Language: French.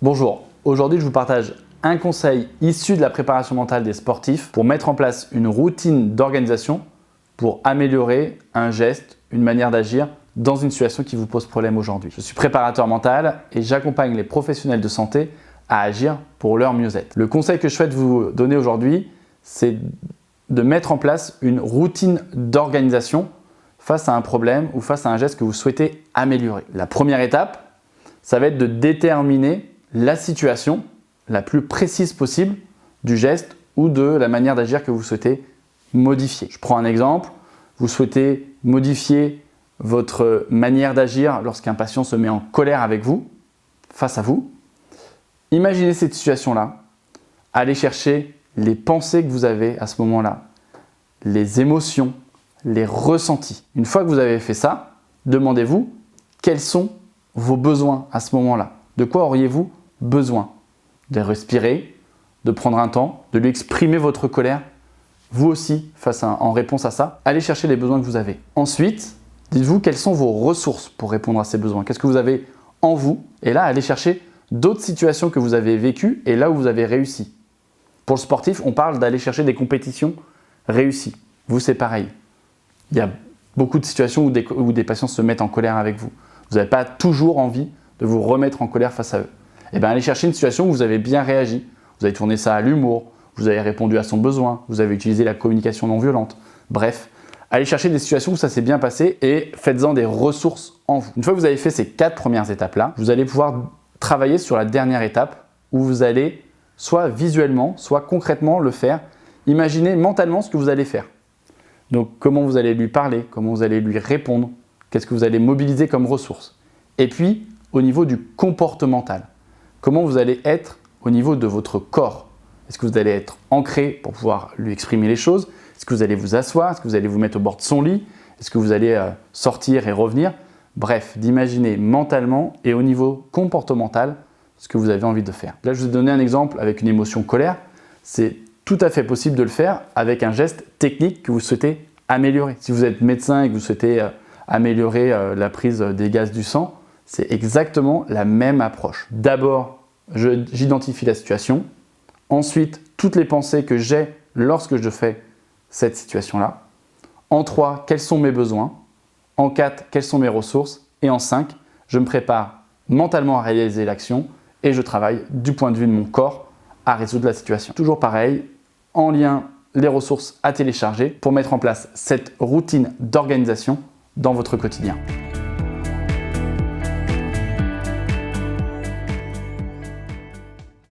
Bonjour, aujourd'hui je vous partage un conseil issu de la préparation mentale des sportifs pour mettre en place une routine d'organisation pour améliorer un geste, une manière d'agir dans une situation qui vous pose problème aujourd'hui. Je suis préparateur mental et j'accompagne les professionnels de santé à agir pour leur mieux-être. Le conseil que je souhaite vous donner aujourd'hui, c'est de mettre en place une routine d'organisation face à un problème ou face à un geste que vous souhaitez améliorer. La première étape, ça va être de déterminer la situation la plus précise possible du geste ou de la manière d'agir que vous souhaitez modifier. Je prends un exemple, vous souhaitez modifier votre manière d'agir lorsqu'un patient se met en colère avec vous, face à vous. Imaginez cette situation-là, allez chercher les pensées que vous avez à ce moment-là, les émotions, les ressentis. Une fois que vous avez fait ça, demandez-vous quels sont vos besoins à ce moment-là. De quoi auriez-vous besoin? De respirer, de prendre un temps, de lui exprimer votre colère, vous aussi, en réponse à ça. Allez chercher les besoins que vous avez. Ensuite, dites-vous quelles sont vos ressources pour répondre à ces besoins. Qu'est-ce que vous avez en vous? Et là, allez chercher d'autres situations que vous avez vécues et là où vous avez réussi. Pour le sportif, on parle d'aller chercher des compétitions réussies. Vous, c'est pareil. Il y a beaucoup de situations où des patients se mettent en colère avec vous. Vous n'avez pas toujours envie de vous remettre en colère face à eux. Eh bien, allez chercher une situation où vous avez bien réagi. Vous avez tourné ça à l'humour, vous avez répondu à son besoin, vous avez utilisé la communication non violente. Bref, allez chercher des situations où ça s'est bien passé et faites-en des ressources en vous. Une fois que vous avez fait ces 4 premières étapes-là, vous allez pouvoir travailler sur la dernière étape où vous allez soit visuellement, soit concrètement le faire. Imaginez mentalement ce que vous allez faire. Donc, comment vous allez lui parler, comment vous allez lui répondre, qu'est-ce que vous allez mobiliser comme ressources. Et puis, au niveau du comportemental, comment vous allez être au niveau de votre corps. Est-ce que vous allez être ancré pour pouvoir lui exprimer les choses? Est-ce que vous allez vous asseoir? Est-ce que vous allez vous mettre au bord de son lit? Est-ce que vous allez sortir et revenir? Bref, d'imaginer mentalement et au niveau comportemental ce que vous avez envie de faire. Là, je vous ai donné un exemple avec une émotion colère. C'est tout à fait possible de le faire avec un geste technique que vous souhaitez améliorer. Si vous êtes médecin et que vous souhaitez améliorer la prise des gaz du sang, c'est exactement la même approche. D'abord, j'identifie la situation. Ensuite, toutes les pensées que j'ai lorsque je fais cette situation-là. En 3, quels sont mes besoins? En 4, quelles sont mes ressources? Et en 5, je me prépare mentalement à réaliser l'action et je travaille du point de vue de mon corps à résoudre la situation. Toujours pareil, en lien les ressources à télécharger pour mettre en place cette routine d'organisation dans votre quotidien.